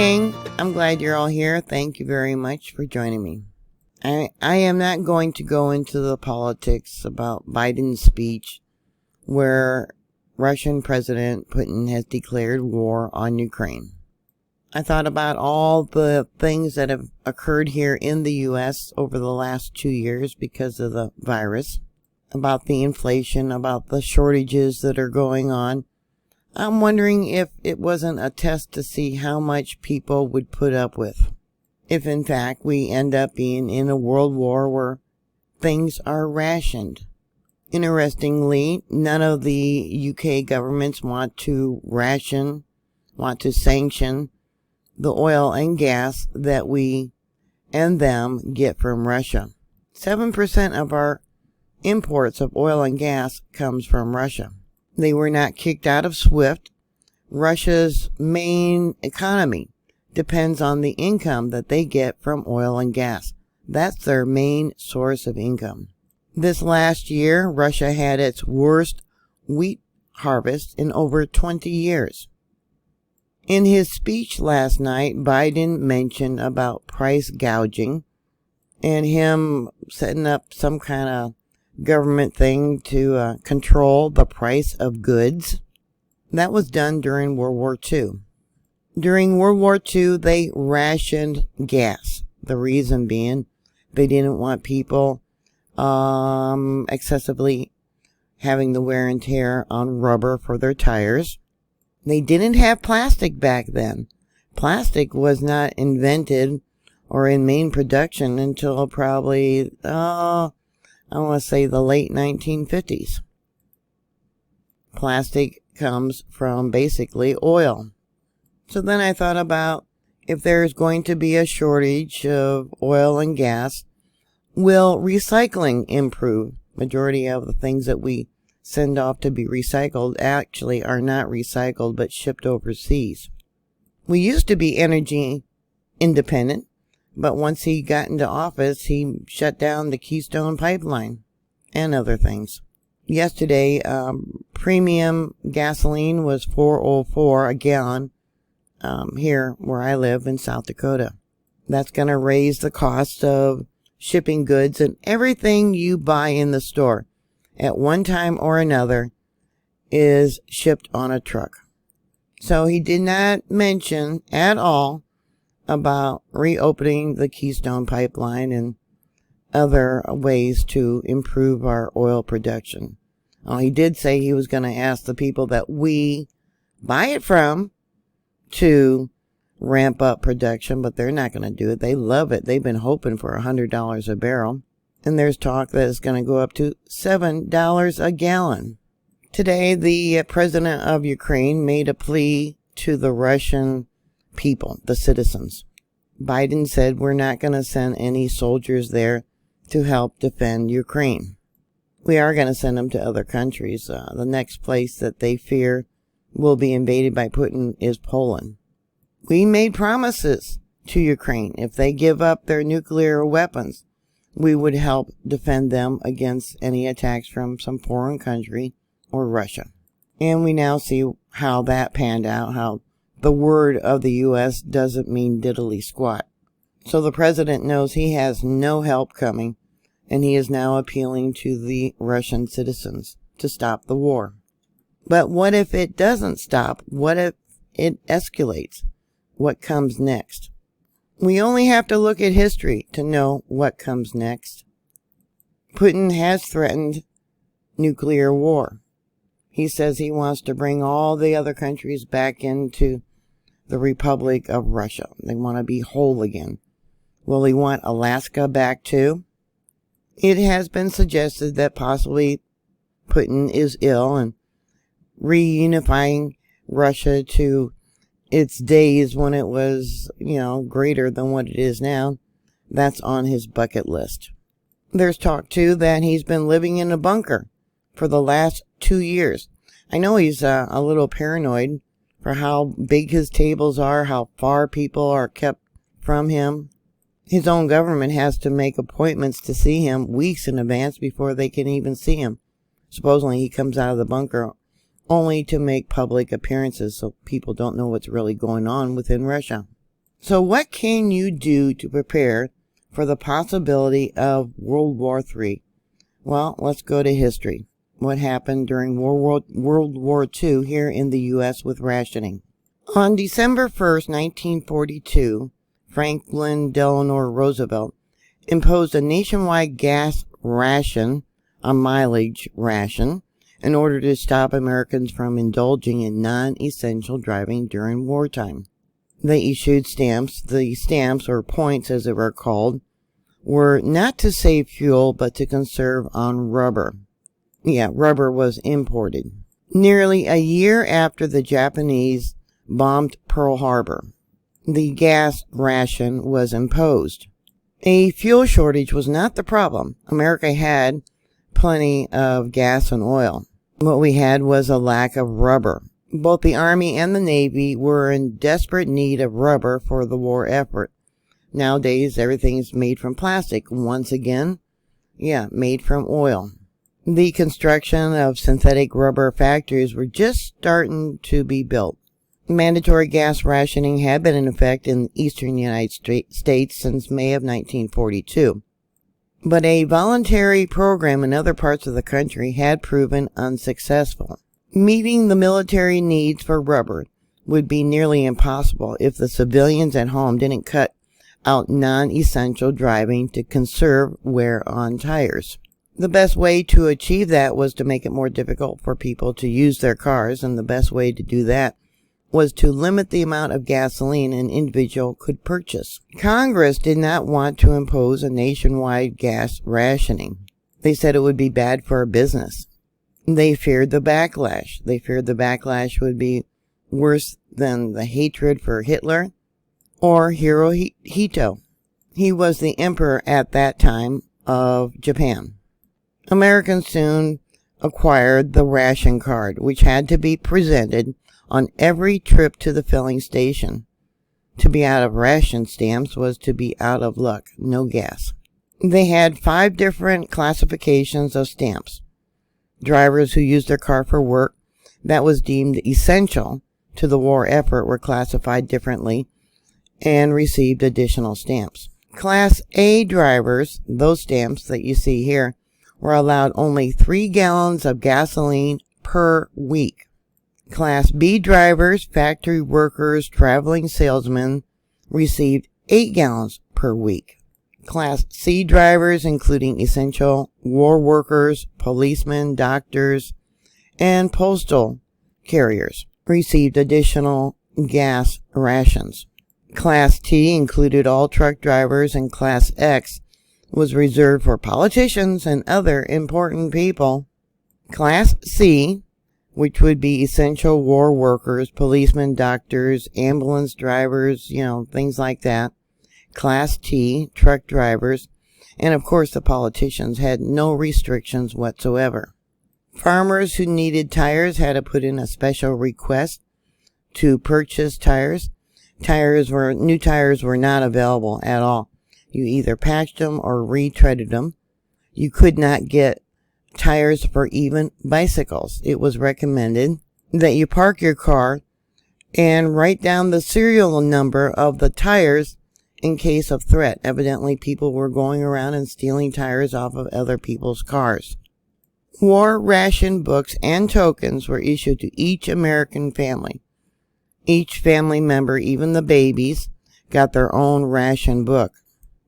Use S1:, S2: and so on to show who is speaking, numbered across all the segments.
S1: gang. I'm glad you're all here. Thank you very much for joining me. I am not going to go into the politics about Biden's speech where Russian President Putin has declared war on Ukraine. I thought about all the things that have occurred here in the U.S. over the last 2 years because of the virus, about the inflation, about the shortages that are going on. I'm wondering if it wasn't a test to see how much people would put up with. If in fact we end up being in a world war where things are rationed. Interestingly, none of the UK governments want to sanction the oil and gas that we and them get from Russia. 7% of our imports of oil and gas comes from Russia. They were not kicked out of SWIFT. Russia's main economy depends on the income that they get from oil and gas. That's their main source of income. This last year, Russia had its worst wheat harvest in over 20 years. In his speech last night, Biden mentioned about price gouging and him setting up some kind of government thing to control the price of goods. That was done during World War II. During World War II, they rationed gas. The reason being, they didn't want people excessively having the wear and tear on rubber for their tires. They didn't have plastic back then. Plastic was not invented or in main production until probably, I want to say the late 1950s. Plastic comes from basically oil. So then I thought about if there's going to be a shortage of oil and gas, will recycling improve? Majority of the things that we send off to be recycled actually are not recycled but shipped overseas. We used to be energy independent, but once he got into office, he shut down the Keystone Pipeline and other things. Yesterday, premium gasoline was $4.04 a gallon here where I live in South Dakota. That's going to raise the cost of shipping goods, and everything you buy in the store at one time or another is shipped on a truck. So he did not mention at all about reopening the Keystone Pipeline and other ways to improve our oil production. He did say he was going to ask the people that we buy it from to ramp up production, but they're not going to do it. They love it. They've been hoping for $100 a barrel. And there's talk that it's going to go up to $7 a gallon. Today, the president of Ukraine made a plea to the Russian people, the citizens. Biden said we're not going to send any soldiers there to help defend Ukraine. We are going to send them to other countries. The next place that they fear will be invaded by Putin is Poland. We made promises to Ukraine. If they give up their nuclear weapons, we would help defend them against any attacks from some foreign country or Russia. And we now see how that panned out, how the word of the U.S. doesn't mean diddly squat. So the president knows he has no help coming, and he is now appealing to the Russian citizens to stop the war. But what if it doesn't stop? What if it escalates? What comes next? We only have to look at history to know what comes next. Putin has threatened nuclear war. He says he wants to bring all the other countries back into the Republic of Russia. They want to be whole again. Will he want Alaska back too? It has been suggested that possibly Putin is ill and reunifying Russia to its days when it was, greater than what it is now. That's on his bucket list. There's talk too that he's been living in a bunker for the last 2 years. I know he's a little paranoid for how big his tables are, how far people are kept from him. His own government has to make appointments to see him weeks in advance before they can even see him. Supposedly he comes out of the bunker only to make public appearances so people don't know what's really going on within Russia. So what can you do to prepare for the possibility of World War III? Well, let's go to history. What happened during World War II here in the U.S. with rationing? On December 1st, 1942, Franklin Delano Roosevelt imposed a nationwide gas ration, a mileage ration, in order to stop Americans from indulging in non-essential driving during wartime. They issued stamps. The stamps, or points as they were called, were not to save fuel but to conserve on rubber. Yeah, rubber was imported. Nearly a year after the Japanese bombed Pearl Harbor, the gas ration was imposed. A fuel shortage was not the problem. America had plenty of gas and oil. What we had was a lack of rubber. Both the Army and the Navy were in desperate need of rubber for the war effort. Nowadays, everything's made from plastic. Once again, made from oil. The construction of synthetic rubber factories were just starting to be built. Mandatory gas rationing had been in effect in the eastern United States since May of 1942. But a voluntary program in other parts of the country had proven unsuccessful. Meeting the military needs for rubber would be nearly impossible if the civilians at home didn't cut out non-essential driving to conserve wear on tires. The best way to achieve that was to make it more difficult for people to use their cars, and the best way to do that was to limit the amount of gasoline an individual could purchase. Congress did not want to impose a nationwide gas rationing. They said it would be bad for business. They feared the backlash. They feared the backlash would be worse than the hatred for Hitler or Hirohito. He was the emperor at that time of Japan. Americans soon acquired the ration card, which had to be presented on every trip to the filling station. To be out of ration stamps was to be out of luck, no gas. They had 5 different classifications of stamps. Drivers who used their car for work that was deemed essential to the war effort were classified differently and received additional stamps. Class A drivers, those stamps that you see here, were allowed only 3 gallons of gasoline per week. Class B drivers, factory workers, traveling salesmen, received 8 gallons per week. Class C drivers, including essential war workers, policemen, doctors, and postal carriers, received additional gas rations. Class T included all truck drivers, and Class X was reserved for politicians and other important people. Class C, which would be essential war workers, policemen, doctors, ambulance drivers, things like that. Class T, truck drivers, and of course the politicians had no restrictions whatsoever. Farmers who needed tires had to put in a special request to purchase tires. New tires were not available at all. You either patched them or retreaded them. You could not get tires for even bicycles. It was recommended that you park your car and write down the serial number of the tires in case of threat. Evidently, people were going around and stealing tires off of other people's cars. War ration books and tokens were issued to each American family. Each family member, even the babies, got their own ration book,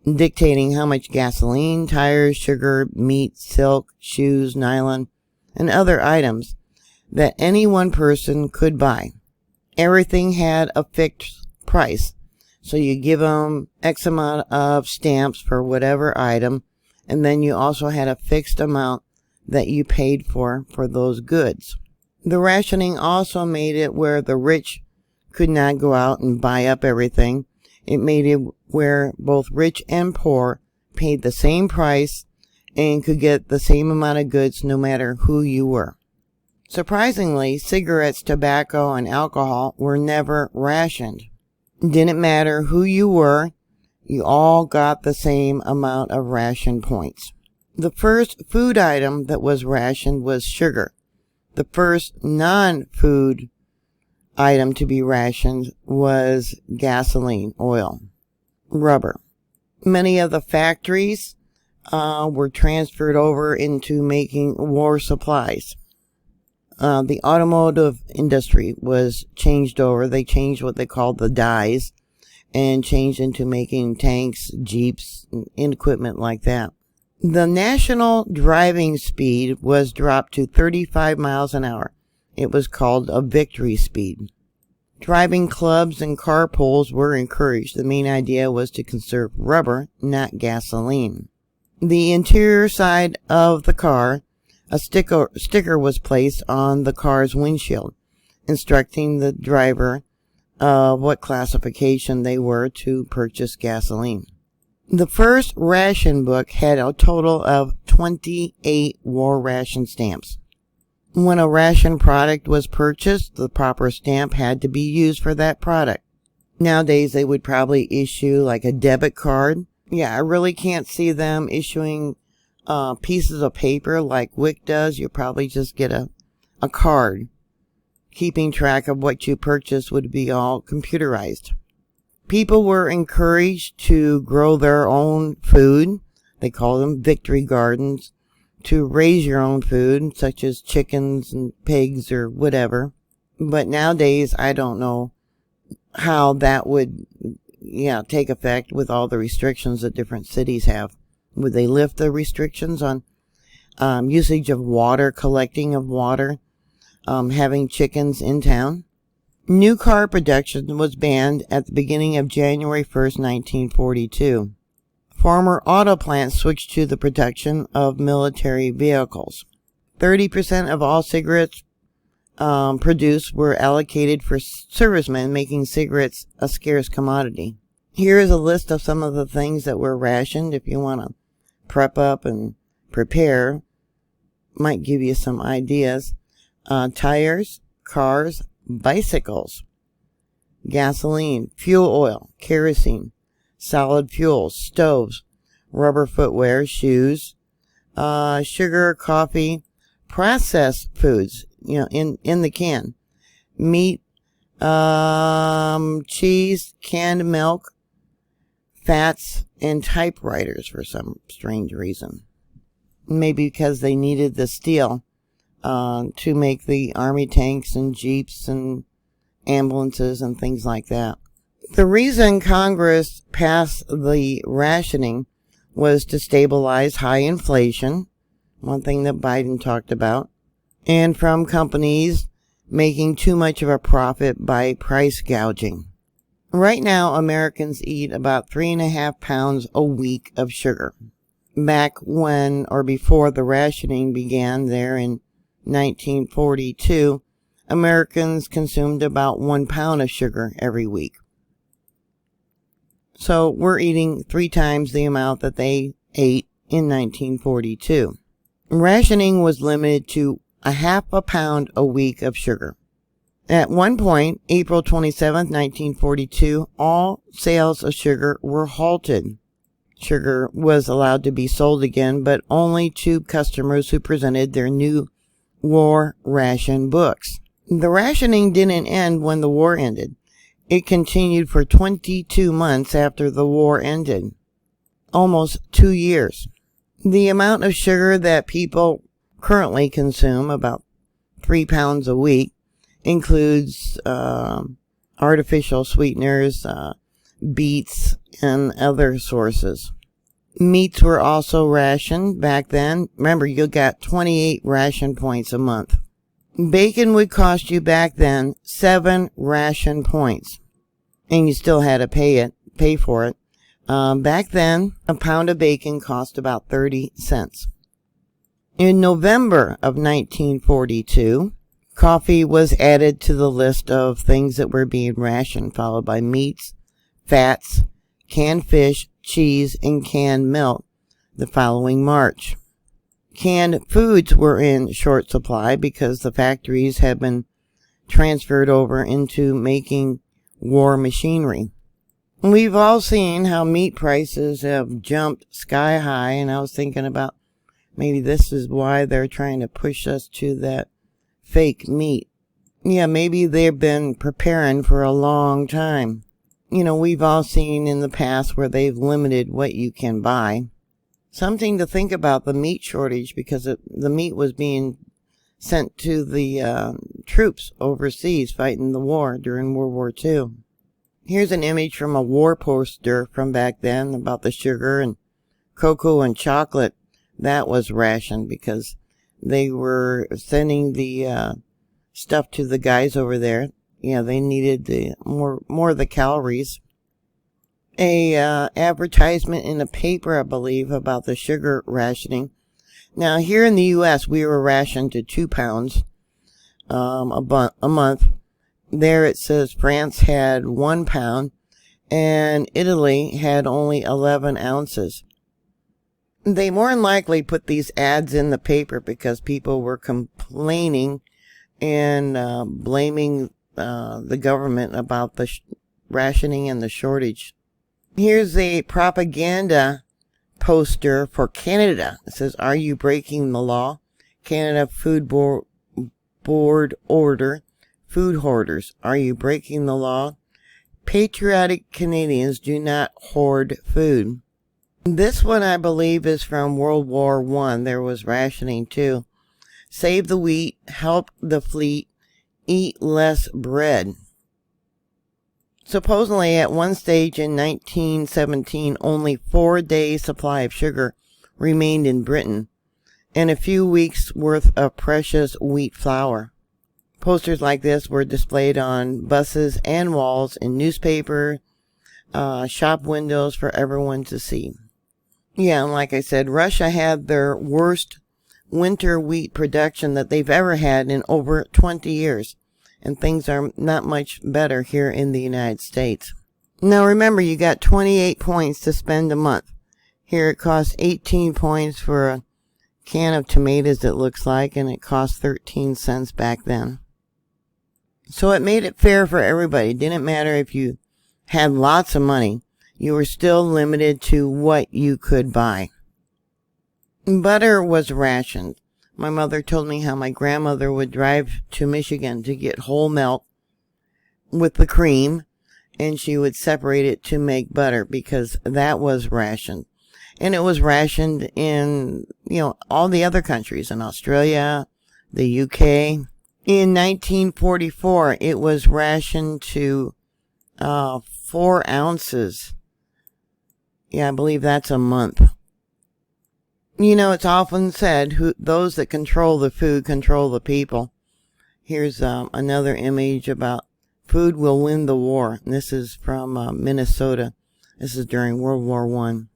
S1: dictating how much gasoline, tires, sugar, meat, silk, shoes, nylon, and other items that any one person could buy. Everything had a fixed price, so you give them X amount of stamps for whatever item, and then you also had a fixed amount that you paid for those goods. The rationing also made it where the rich could not go out and buy up everything. It made it where both rich and poor paid the same price and could get the same amount of goods no matter who you were. Surprisingly, cigarettes, tobacco, and alcohol were never rationed. Didn't matter who you were, you all got the same amount of ration points. The first food item that was rationed was sugar. The first non-food item to be rationed was gasoline, oil, rubber. Many of the factories were transferred over into making war supplies. The automotive industry was changed over. They changed what they called the dies and changed into making tanks, jeeps, and equipment like that. The national driving speed was dropped to 35 miles an hour. It was called a victory speed. Driving clubs and carpools were encouraged. The main idea was to conserve rubber, not gasoline. The interior side of the car, a sticker was placed on the car's windshield, instructing the driver of what classification they were to purchase gasoline. The first ration book had a total of 28 war ration stamps. When a ration product was purchased, the proper stamp had to be used for that product. Nowadays, they would probably issue like a debit card. Yeah, I really can't see them issuing pieces of paper like WWII does. You probably just get a card. Keeping track of what you purchased would be all computerized. People were encouraged to grow their own food. They call them victory gardens. To raise your own food, such as chickens and pigs or whatever. But nowadays, I don't know how that would, take effect with all the restrictions that different cities have. Would they lift the restrictions on usage of water, collecting of water, having chickens in town? New car production was banned at the beginning of January 1st, 1942. Former auto plants switched to the production of military vehicles. 30% of all cigarettes produced were allocated for servicemen, making cigarettes a scarce commodity. Here is a list of some of the things that were rationed. If you want to prep up and prepare, might give you some ideas. Tires, cars, bicycles, gasoline, fuel oil, kerosene, solid fuels, stoves, rubber footwear, shoes, sugar, coffee, processed foods, in the can, meat, cheese, canned milk, fats, and typewriters for some strange reason. Maybe because they needed the steel to make the army tanks and jeeps and ambulances and things like that. The reason Congress passed the rationing was to stabilize high inflation, one thing that Biden talked about, and from companies making too much of a profit by price gouging. Right now, Americans eat about 3.5 pounds a week of sugar. Back when or before the rationing began there in 1942, Americans consumed about 1 pound of sugar every week. So we're eating 3 times the amount that they ate in 1942. Rationing was limited to 0.5 pound a week of sugar. At one point, April 27, 1942, all sales of sugar were halted. Sugar was allowed to be sold again, but only to customers who presented their new war ration books. The rationing didn't end when the war ended. It continued for 22 months after the war ended. Almost 2 years. The amount of sugar that people currently consume, about 3 pounds a week, includes artificial sweeteners, beets, and other sources. Meats were also rationed back then. Remember, you got 28 ration points a month. Bacon would cost you back then 7 ration points. And you still had to pay for it. Back then, a pound of bacon cost about 30 cents. In November of 1942, coffee was added to the list of things that were being rationed, followed by meats, fats, canned fish, cheese, and canned milk the following March. Canned foods were in short supply because the factories had been transferred over into making war machinery. We've all seen how meat prices have jumped sky high, and I was thinking about maybe this is why they're trying to push us to that fake meat. Yeah, maybe they've been preparing for a long time. We've all seen in the past where they've limited what you can buy. Something to think about the meat shortage, because the meat was being sent to the troops overseas fighting the war during World War II. Here's an image from a war poster from back then about the sugar and cocoa and chocolate. That was rationed because they were sending the stuff to the guys over there. Yeah, they needed the more of the calories. A advertisement in a paper, I believe, about the sugar rationing. Now, here in the U.S., we were rationed to 2 pounds a month. There it says France had 1 pound, and Italy had only 11 ounces. They more than likely put these ads in the paper because people were complaining and blaming the government about the rationing and the shortage. Here's a propaganda poster for Canada. It says, "Are you breaking the law? Canada Food Board order. Food hoarders. Are you breaking the law? Patriotic Canadians do not hoard food." This one, I believe, is from World War I. There was rationing too. Save the wheat, help the fleet, eat less bread. Supposedly, at one stage in 1917, only 4 days' supply of sugar remained in Britain, and a few weeks' worth of precious wheat flour. Posters like this were displayed on buses and walls in newspaper, shop windows for everyone to see. Yeah, and like I said, Russia had their worst winter wheat production that they've ever had in over 20 years. And things are not much better here in the United States. Now remember, you got 28 points to spend a month. Here it costs 18 points for a can of tomatoes, it looks like, and it cost 13 cents back then. So it made it fair for everybody. It didn't matter if you had lots of money. You were still limited to what you could buy. Butter was rationed. My mother told me how my grandmother would drive to Michigan to get whole milk with the cream, and she would separate it to make butter because that was rationed. And it was rationed in, all the other countries, in Australia, the UK. In 1944, it was rationed to 4 ounces. Yeah, I believe that's a month. It's often said, those that control the food control the people. Here's another image about food will win the war. And this is from Minnesota. This is during World War I.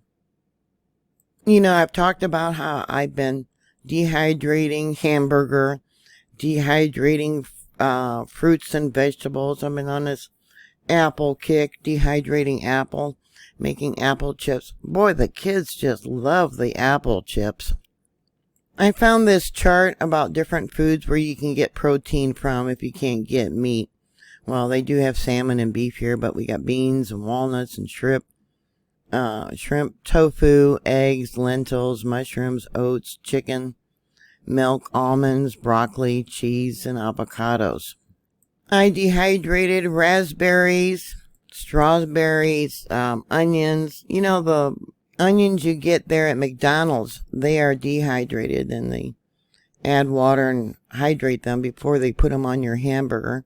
S1: I've talked about how I've been dehydrating hamburger, dehydrating fruits and vegetables. I've been on this apple kick, dehydrating apple, making apple chips. Boy, the kids just love the apple chips. I found this chart about different foods where you can get protein from if you can't get meat. Well, they do have salmon and beef here, but we got beans and walnuts and shrimp, tofu, eggs, lentils, mushrooms, oats, chicken, milk, almonds, broccoli, cheese, and avocados. I dehydrated raspberries, strawberries, onions. The onions you get there at McDonald's, they are dehydrated, and they add water and hydrate them before they put them on your hamburger.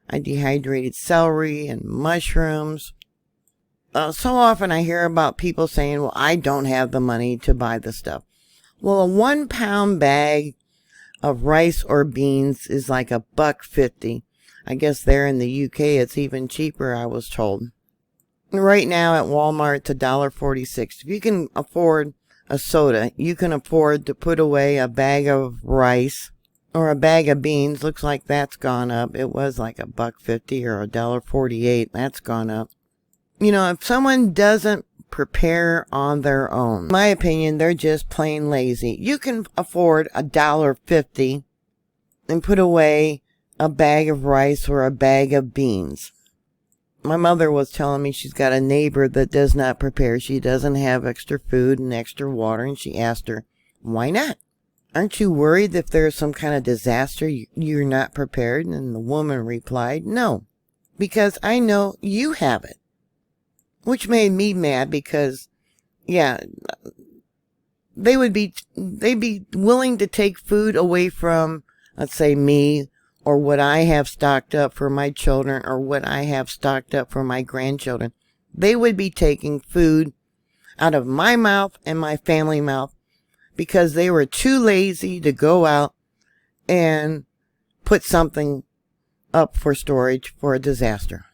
S1: I dehydrated celery and mushrooms. So often I hear about people saying, well, I don't have the money to buy the stuff. Well, a 1 pound bag of rice or beans is like $1.50. I guess there in the UK it's even cheaper, I was told. Right now at Walmart it's $1.46. If you can afford a soda, you can afford to put away a bag of rice or a bag of beans. Looks like that's gone up. It was like $1.50 or $1.48. That's gone up. If someone doesn't prepare on their own, in my opinion, they're just plain lazy. You can afford $1.50 and put away a bag of rice or a bag of beans. My mother was telling me she's got a neighbor that does not prepare. She doesn't have extra food and extra water, and she asked her, why not? Aren't you worried if there's some kind of disaster you're not prepared? And the woman replied, no, because I know you have it. Which made me mad because, yeah, they'd be willing to take food away from, let's say, me, or what I have stocked up for my children, or what I have stocked up for my grandchildren. They would be taking food out of my mouth and my family mouth because they were too lazy to go out and put something up for storage for a disaster.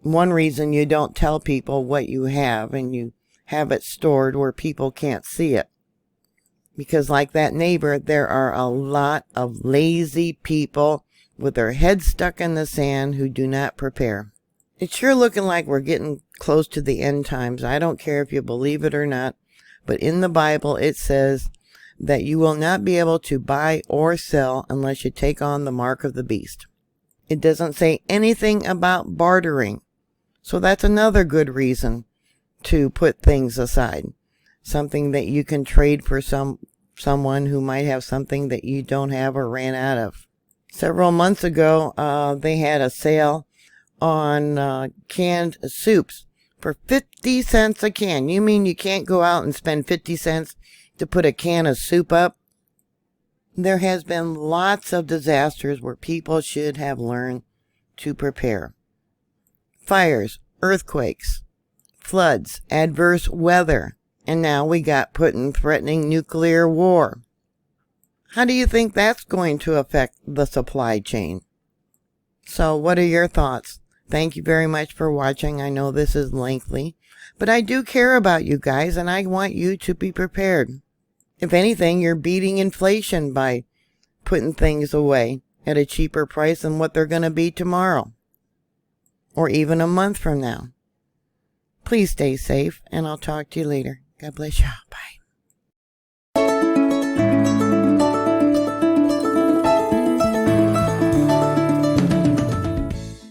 S1: One reason you don't tell people what you have and you have it stored where people can't see it. Because like that neighbor, there are a lot of lazy people with their heads stuck in the sand who do not prepare. It's sure looking like we're getting close to the end times. I don't care if you believe it or not, but in the Bible it says that you will not be able to buy or sell unless you take on the mark of the beast. It doesn't say anything about bartering. So that's another good reason to put things aside. Something that you can trade for someone who might have something that you don't have or ran out of. Several months ago, they had a sale on canned soups for 50 cents a can. You mean you can't go out and spend 50 cents to put a can of soup up? There has been lots of disasters where people should have learned to prepare. Fires, earthquakes, floods, adverse weather, and now we got Putin threatening nuclear war. How do you think that's going to affect the supply chain? So what are your thoughts? Thank you very much for watching. I know this is lengthy, but I do care about you guys and I want you to be prepared. If anything, you're beating inflation by putting things away at a cheaper price than what they're going to be tomorrow or even a month from now. Please stay safe and I'll talk to you later. God bless you. Bye.